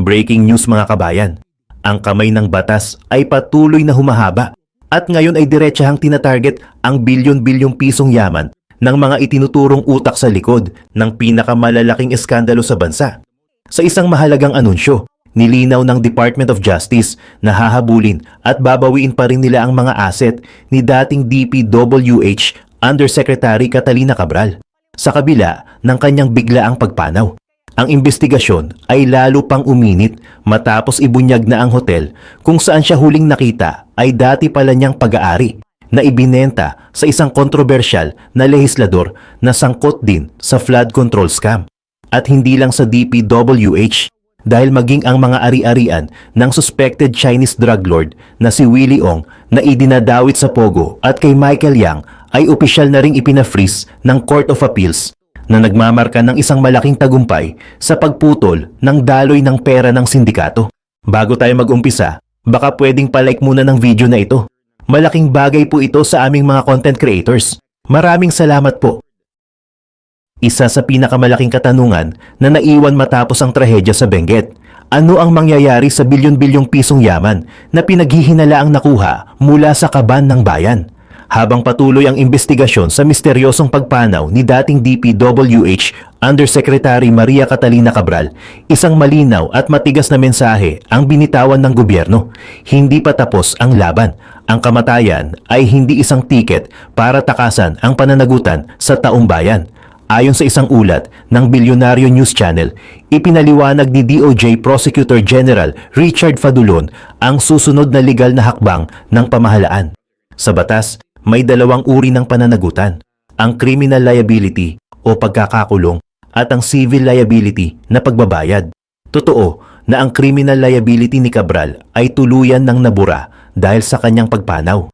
Breaking news mga kabayan, ang kamay ng batas ay patuloy na humahaba at ngayon ay diretsahang tinatarget ang bilyon-bilyong pisong yaman ng mga itinuturong utak sa likod ng pinakamalalaking eskandalo sa bansa. Sa isang mahalagang anunsyo, nilinaw ng Department of Justice na hahabulin at babawiin pa rin nila ang mga asset ni dating DPWH Undersecretary Catalina Cabral sa kabila ng kanyang biglaang pagpanaw. Ang investigasyon ay lalo pang uminit matapos ibunyag na ang hotel kung saan siya huling nakita ay dati pala niyang pag-aari na ibinenta sa isang kontrobersyal na lehislador na sangkot din sa flood control scam. At hindi lang sa DPWH dahil maging ang mga ari-arian ng suspected Chinese drug lord na si Willie Ong na idinadawit sa Pogo at kay Michael Yang ay opisyal na ring ipina-freeze ng Court of Appeals na nagmamarka ng isang malaking tagumpay sa pagputol ng daloy ng pera ng sindikato. Bago tayo mag-umpisa, baka pwedeng palike muna ng video na ito. Malaking bagay po ito sa aming mga content creators. Maraming salamat po. Isa sa pinakamalaking katanungan na naiwan matapos ang trahedya sa Benguet. Ano ang mangyayari sa bilyon-bilyong pisong yaman na pinaghihinalaang nakuha mula sa kaban ng bayan? Habang patuloy ang investigasyon sa misteryosong pagpanaw ni dating DPWH Undersecretary Maria Catalina Cabral, isang malinaw at matigas na mensahe ang binitawan ng gobyerno. Hindi pa tapos ang laban. Ang kamatayan ay hindi isang tiket para takasan ang pananagutan sa taong bayan. Ayon sa isang ulat ng Bilyonaryo News Channel, ipinaliwanag ni DOJ Prosecutor General Richard Fadulon ang susunod na legal na hakbang ng pamahalaan. Sa batas, may dalawang uri ng pananagutan, ang criminal liability o pagkakakulong at ang civil liability na pagbabayad. Totoo na ang criminal liability ni Cabral ay tuluyan ng nabura dahil sa kanyang pagpanaw.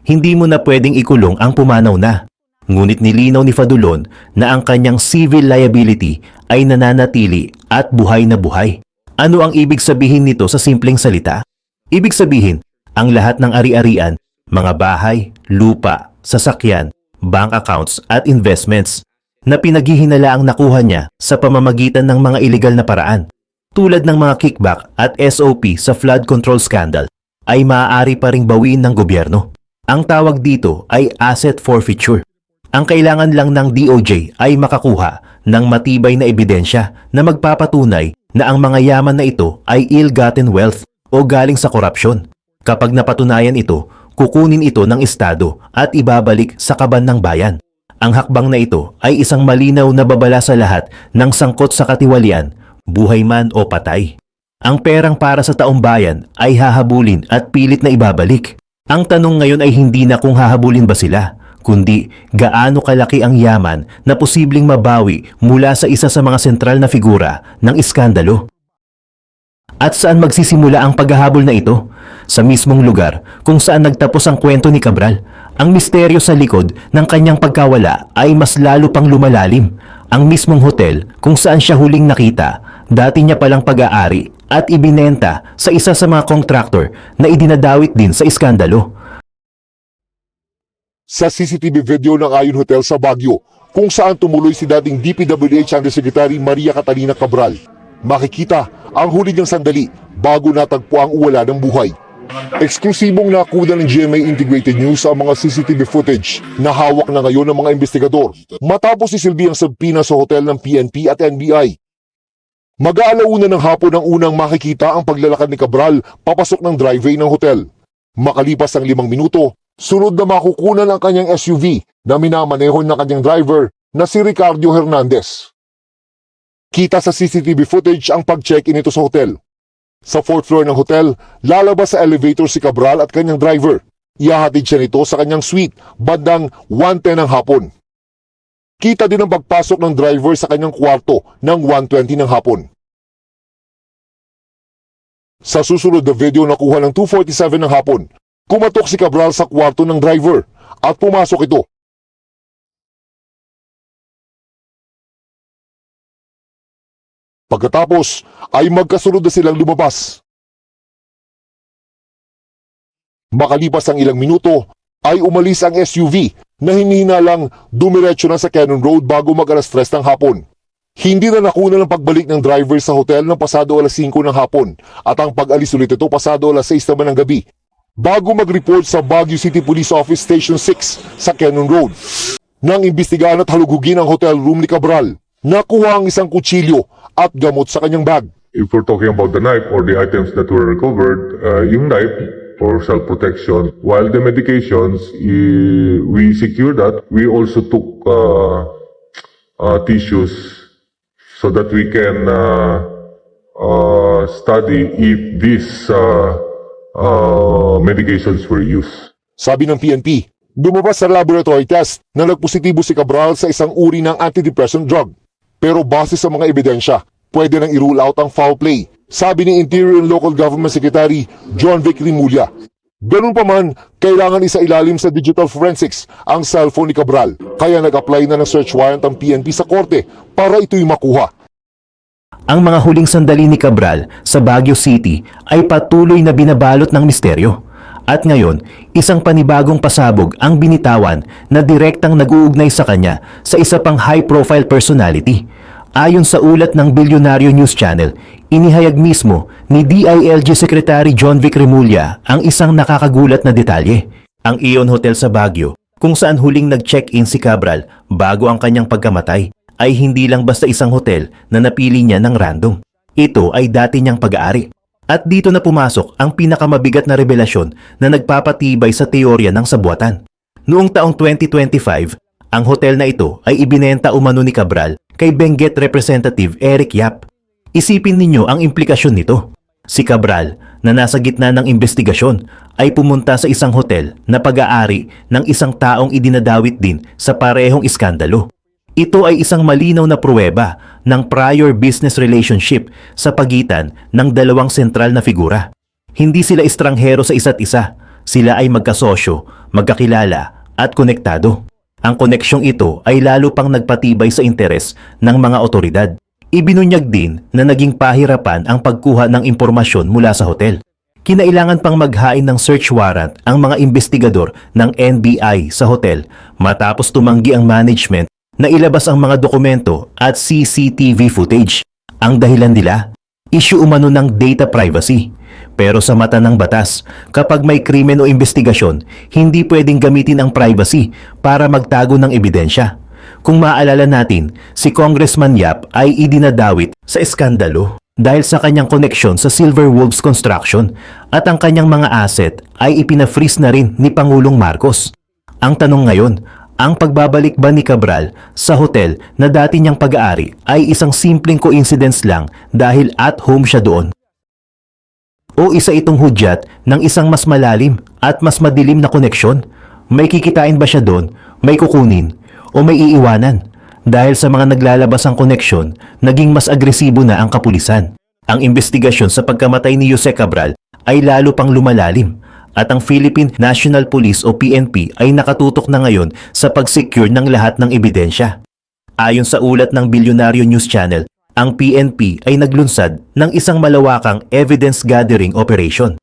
Hindi mo na pwedeng ikulong ang pumanaw na. Ngunit nilinaw ni Fadulon na ang kanyang civil liability ay nananatili at buhay na buhay. Ano ang ibig sabihin nito sa simpleng salita? Ibig sabihin, ang lahat ng ari-arian, mga bahay, lupa, sasakyan, bank accounts at investments na pinaghihinalaang nakuha niya sa pamamagitan ng mga iligal na paraan, tulad ng mga kickback at SOP sa flood control scandal, ay maaari pa ring bawiin ng gobyerno. Ang tawag dito ay asset forfeiture. Ang kailangan lang ng DOJ ay makakuha ng matibay na ebidensya na magpapatunay na ang mga yaman na ito ay ill-gotten wealth o galing sa korupsyon. Kapag napatunayan ito, kukunin ito ng Estado at ibabalik sa kaban ng bayan. Ang hakbang na ito ay isang malinaw na babala sa lahat ng sangkot sa katiwalian, buhay man o patay. Ang perang para sa taong bayan ay hahabulin at pilit na ibabalik. Ang tanong ngayon ay hindi na kung hahabulin ba sila, kundi gaano kalaki ang yaman na posibleng mabawi mula sa isa sa mga sentral na figura ng iskandalo. At saan magsisimula ang paghahabol na ito? Sa mismong lugar kung saan nagtapos ang kwento ni Cabral. Ang misteryo sa likod ng kanyang pagkawala ay mas lalo pang lumalalim. Ang mismong hotel kung saan siya huling nakita, dati niya palang pag-aari at ibinenta sa isa sa mga kontraktor na idinadawit din sa iskandalo. Sa CCTV video ng Ayon Hotel sa Baguio, kung saan tumuloy si dating DPWH Undersecretary Maria Catalina Cabral, makikita ang huli niyang sandali bago natagpo ang uwala ng buhay. Eksklusibong nakuha ng GMA Integrated News ang mga CCTV footage na hawak na ngayon ng mga investigador matapos isilbi ang subpoena sa hotel ng PNP at NBI. Mag-aalauna ng hapon ang unang makikita ang paglalakad ni Cabral papasok ng driveway ng hotel. Makalipas ang 5 minuto, sunod na makukunan ang kanyang SUV na minamanehon ng kanyang driver na si Ricardo Hernandez. Kita sa CCTV footage ang pag-check-in ito sa hotel. Sa 4th floor ng hotel, lalabas sa elevator si Cabral at kanyang driver. Ihahatid siya nito sa kanyang suite, bandang 1:10 ng hapon. Kita din ang pagpasok ng driver sa kanyang kwarto ng 1:20 ng hapon. Sa susunod na video nakuha ng 2:47 ng hapon, kumatok si Cabral sa kwarto ng driver at pumasok ito. Pagkatapos ay magkasunod na silang lumabas. Makalipas ang ilang minuto ay umalis ang SUV na hinihinalang dumiretso na sa Cannon Road bago mag-alas 3 ng hapon. Hindi na nakuna ng pagbalik ng driver sa hotel ng pasado alas 5 ng hapon at ang pag-alis ulit ito pasado alas 6 naman ng gabi bago mag-report sa Baguio City Police Office Station 6 sa Cannon Road. Nang imbestigahan at halugugin ang hotel room ni Cabral, nakuha ang isang kutsilyo at gamot sa kanyang bag. If we're talking about the knife or the items that were recovered, yung knife for self-protection, while the medications, we secured that. We also took tissues so that we can study if these medications were used. Sabi ng PNP, lumabas sa laboratory test na nagpositibo si Cabral sa isang uri ng antidepressant drug. Pero base sa mga ebidensya, pwede nang i-rule out ang foul play, sabi ni Interior and Local Government Secretary John Vic Rimulya. Ganun pa man, kailangan isailalim sa digital forensics ang cellphone ni Cabral, kaya nag-apply na ng search warrant ang PNP sa korte para ito'y makuha. Ang mga huling sandali ni Cabral sa Baguio City ay patuloy na binabalot ng misteryo. At ngayon, isang panibagong pasabog ang binitawan na direktang nag-uugnay sa kanya sa isa pang high-profile personality. Ayon sa ulat ng Bilyonaryo News Channel, inihayag mismo ni DILG Secretary John Vic Rimulya ang isang nakakagulat na detalye. Ang Ion Hotel sa Baguio, kung saan huling nag-check-in si Cabral bago ang kanyang pagkamatay, ay hindi lang basta isang hotel na napili niya ng random. Ito ay dati niyang pag-aari. At dito na pumasok ang pinakamabigat na revelasyon na nagpapatibay sa teorya ng sabuatan. Noong taong 2025, ang hotel na ito ay ibinenta umano ni Cabral kay Benguet Representative Eric Yap. Isipin ninyo ang implikasyon nito. Si Cabral, na nasa gitna ng investigasyon, ay pumunta sa isang hotel na pag-aari ng isang taong idinadawit din sa parehong iskandalo. Ito ay isang malinaw na pruweba ng prior business relationship sa pagitan ng dalawang sentral na figura. Hindi sila estranghero sa isa't isa. Sila ay magkasosyo, magkakilala at konektado. Ang koneksyong ito ay lalo pang nagpatibay sa interes ng mga otoridad. Ibinunyag din na naging pahirapan ang pagkuha ng impormasyon mula sa hotel. Kinailangan pang maghain ng search warrant ang mga investigador ng NBI sa hotel matapos tumanggi ang management na ilabas ang mga dokumento at CCTV footage. Ang dahilan nila, issue umano ng data privacy. Pero sa mata ng batas, kapag may krimen o investigasyon, hindi pwedeng gamitin ang privacy para magtago ng ebidensya. Kung maaalala natin, si Congressman Yap ay idinadawit sa eskandalo dahil sa kanyang koneksyon sa Silver Wolves Construction at ang kanyang mga asset ay ipina-freeze na rin ni Pangulong Marcos. Ang tanong ngayon, ang pagbabalik ba ni Cabral sa hotel na dati niyang pag-aari ay isang simpleng coincidence lang dahil at home siya doon? O isa itong hudyat ng isang mas malalim at mas madilim na koneksyon? May kikitain ba siya doon? May kukunin? O may iiwanan? Dahil sa mga naglalabas ang koneksyon, naging mas agresibo na ang kapulisan. Ang investigasyon sa pagkamatay ni Jose Cabral ay lalo pang lumalalim at ang Philippine National Police o PNP ay nakatutok na ngayon sa pag-secure ng lahat ng ebidensya. Ayon sa ulat ng Bilyonaryo News Channel, ang PNP ay naglunsad ng isang malawakang evidence gathering operation.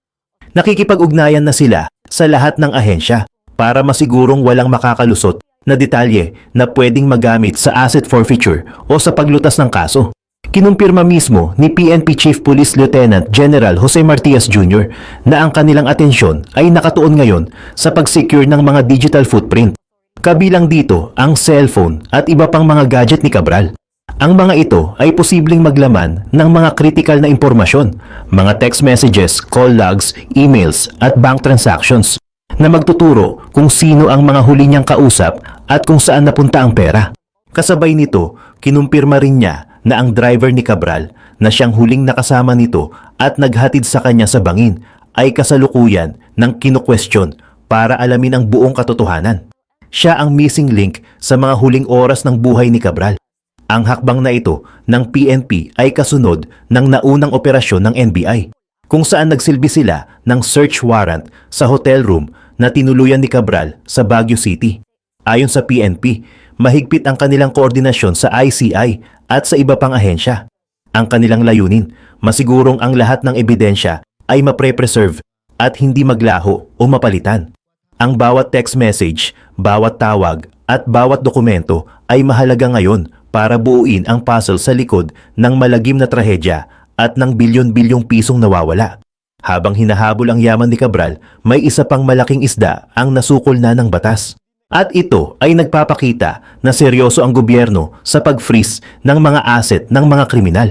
Nakikipag-ugnayan na sila sa lahat ng ahensya para masigurong walang makakalusot na detalye na pwedeng magamit sa asset forfeiture o sa paglutas ng kaso. Kinumpirma mismo ni PNP Chief Police Lieutenant General Jose Martias Jr. na ang kanilang atensyon ay nakatuon ngayon sa pag-secure ng mga digital footprint. Kabilang dito ang cellphone at iba pang mga gadget ni Cabral. Ang mga ito ay posibleng maglaman ng mga critical na impormasyon, mga text messages, call logs, emails at bank transactions na magtuturo kung sino ang mga huli niyang kausap at kung saan napunta ang pera. Kasabay nito, kinumpirma rin niya na ang driver ni Cabral na siyang huling nakasama nito at naghatid sa kanya sa bangin ay kasalukuyan ng kinukwestiyon para alamin ang buong katotohanan. Siya ang missing link sa mga huling oras ng buhay ni Cabral. Ang hakbang na ito ng PNP ay kasunod ng naunang operasyon ng NBI, kung saan nagsilbi sila ng search warrant sa hotel room na tinuluyan ni Cabral sa Baguio City. Ayon sa PNP, mahigpit ang kanilang koordinasyon sa ICI at sa iba pang ahensya. Ang kanilang layunin, masigurong ang lahat ng ebidensya ay mapre-preserve at hindi maglaho o mapalitan. Ang bawat text message, bawat tawag at bawat dokumento ay mahalaga ngayon para buuin ang puzzle sa likod ng malagim na trahedya at ng bilyon-bilyong pisong nawawala. Habang hinahabol ang yaman ni Cabral, may isa pang malaking isda ang nasukol na ng batas. At ito ay nagpapakita na seryoso ang gobyerno sa pag-freeze ng mga asset ng mga kriminal.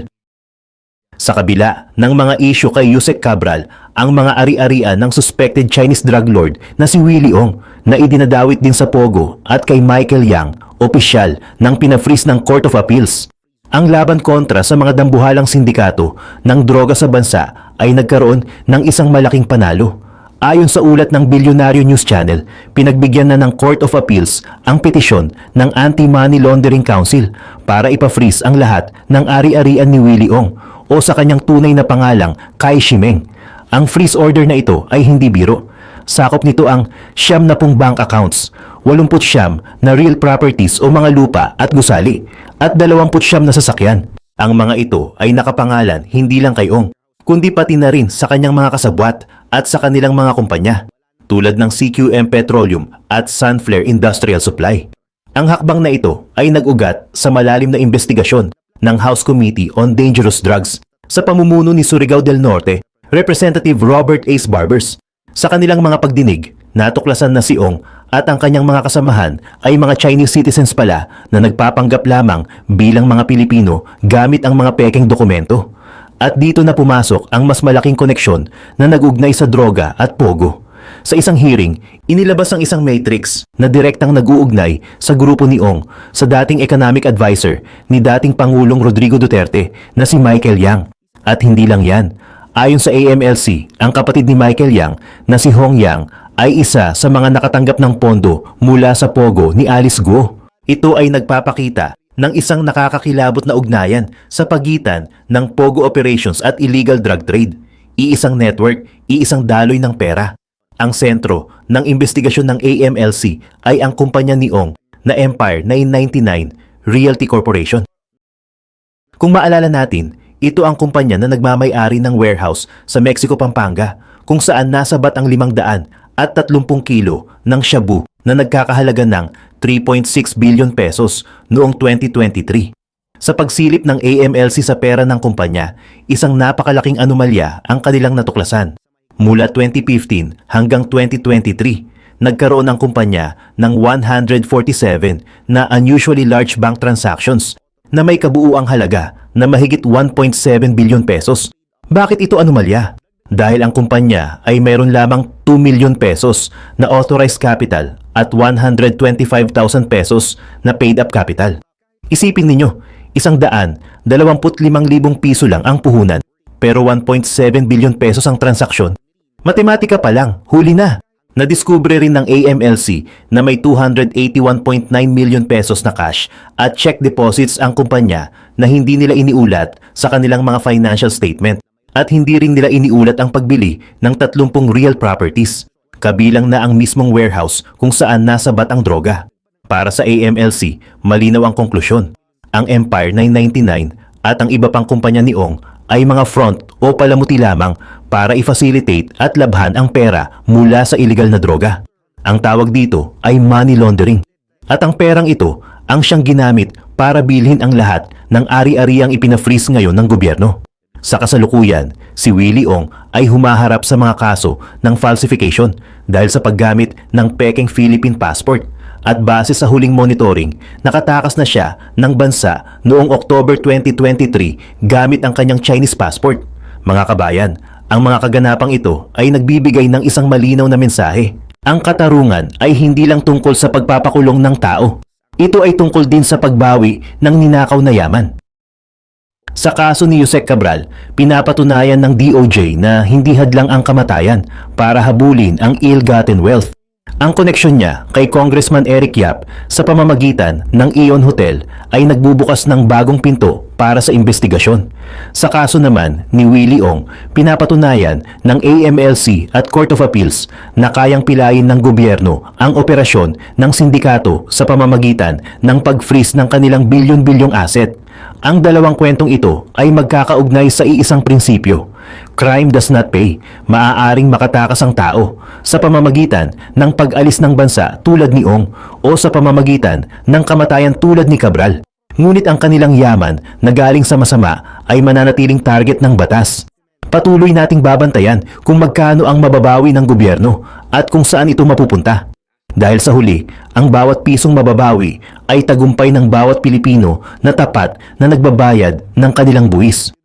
Sa kabila ng mga issue kay Yusek Cabral, ang mga ari-arian ng suspected Chinese drug lord na si Willie Ong na idinadawit din sa Pogo at kay Michael Yang, opisyal ng pinafreeze ng Court of Appeals. Ang laban kontra sa mga dambuhalang sindikato ng droga sa bansa ay nagkaroon ng isang malaking panalo. Ayon sa ulat ng Bilyonaryo News Channel, pinagbigyan na ng Court of Appeals ang petisyon ng Anti-Money Laundering Council para ipa-freeze ang lahat ng ari-arian ni Willie Ong o sa kanyang tunay na pangalang Kai Shimeng. Ang freeze order na ito ay hindi biro. Sakop nito ang 70 bank accounts, 89 na real properties o mga lupa at gusali, at 29 na sasakyan. Ang mga ito ay nakapangalan hindi lang kay Ong, kundi pati na rin sa kanyang mga kasabwat at sa kanilang mga kumpanya, tulad ng CQM Petroleum at Sunflare Industrial Supply. Ang hakbang na ito ay nag-ugat sa malalim na investigasyon ng House Committee on Dangerous Drugs sa pamumuno ni Surigao del Norte, Representative Robert Ace Barbers. Sa kanilang mga pagdinig, natuklasan na si Ong at ang kanyang mga kasamahan ay mga Chinese citizens pala na nagpapanggap lamang bilang mga Pilipino gamit ang mga pekeng dokumento. At dito na pumasok ang mas malaking koneksyon na nag-ugnay sa droga at pogo. Sa isang hearing, inilabas ang isang matrix na direktang nag-uugnay sa grupo ni Ong sa dating economic advisor ni dating Pangulong Rodrigo Duterte na si Michael Yang. At hindi lang yan. Ayon sa AMLC, ang kapatid ni Michael Yang na si Hong Yang ay isa sa mga nakatanggap ng pondo mula sa pogo ni Alice Guo. Ito ay nagpapakita ng isang nakakakilabot na ugnayan sa pagitan ng pogo operations at illegal drug trade. Iisang network, iisang daloy ng pera. Ang sentro ng investigasyon ng AMLC ay ang kumpanya ni Ong na Empire 999 Realty Corporation. Kung maalala natin, ito ang kumpanya na nagmamay-ari ng warehouse sa Mexico, Pampanga, kung saan nasabat ang 500 at 30 kilo ng shabu na nagkakahalaga ng 3.6 billion pesos noong 2023. Sa pagsilip ng AMLC sa pera ng kumpanya, isang napakalaking anomalya ang kanilang natuklasan. Mula 2015 hanggang 2023, nagkaroon ang kumpanya ng 147 na unusually large bank transactions na may kabuuang halaga na mahigit 1.7 billion pesos. Bakit ito anomalya? Dahil ang kumpanya ay mayroon lamang 2 million pesos na authorized capital at 125,000 pesos na paid up capital. Isipin ninyo, 125,000 piso lang ang puhunan pero 1.7 billion pesos ang transaksyon. Matematika pa lang, huli na. Nadiskubre rin ng AMLC na may 281.9 million pesos na cash at check deposits ang kumpanya na hindi nila iniulat sa kanilang mga financial statement at hindi rin nila iniulat ang pagbili ng 30 real properties, kabilang na ang mismong warehouse kung saan nasabat ang droga. Para sa AMLC, malinaw ang konklusyon. Ang Empire 999 at ang iba pang kumpanya ni Ong ay mga front o palamuti lamang para i-facilitate at labhan ang pera mula sa illegal na droga. Ang tawag dito ay money laundering. At ang perang ito ang siyang ginamit para bilhin ang lahat ng ari-ariang ipina-freeze ngayon ng gobyerno. Sa kasalukuyan, si Willie Ong ay humaharap sa mga kaso ng falsification dahil sa paggamit ng pekeng Philippine passport. At base sa huling monitoring, nakatakas na siya ng bansa noong October 2023 gamit ang kanyang Chinese passport. Mga kabayan, ang mga kaganapang ito ay nagbibigay ng isang malinaw na mensahe. Ang katarungan ay hindi lang tungkol sa pagpapakulong ng tao. Ito ay tungkol din sa pagbawi ng ninakaw na yaman. Sa kaso ni Yusek Cabral, pinapatunayan ng DOJ na hindi hadlang ang kamatayan para habulin ang ill-gotten wealth. Ang koneksyon niya kay Congressman Eric Yap sa pamamagitan ng Ion Hotel ay nagbubukas ng bagong pinto para sa investigasyon. Sa kaso naman ni Willie Ong, pinapatunayan ng AMLC at Court of Appeals na kayang pilayin ng gobyerno ang operasyon ng sindikato sa pamamagitan ng pag-freeze ng kanilang bilyon-bilyong asset. Ang dalawang kwentong ito ay magkakaugnay sa iisang prinsipyo. Crime does not pay. Maaaring makatakas ang tao sa pamamagitan ng pag-alis ng bansa tulad ni Ong o sa pamamagitan ng kamatayan tulad ni Cabral. Ngunit ang kanilang yaman na galing sa masama ay mananatiling target ng batas. Patuloy nating babantayan kung magkano ang mababawi ng gobyerno at kung saan ito mapupunta. Dahil sa huli, ang bawat pisong mababawi ay tagumpay ng bawat Pilipino na tapat na nagbabayad ng kanilang buwis.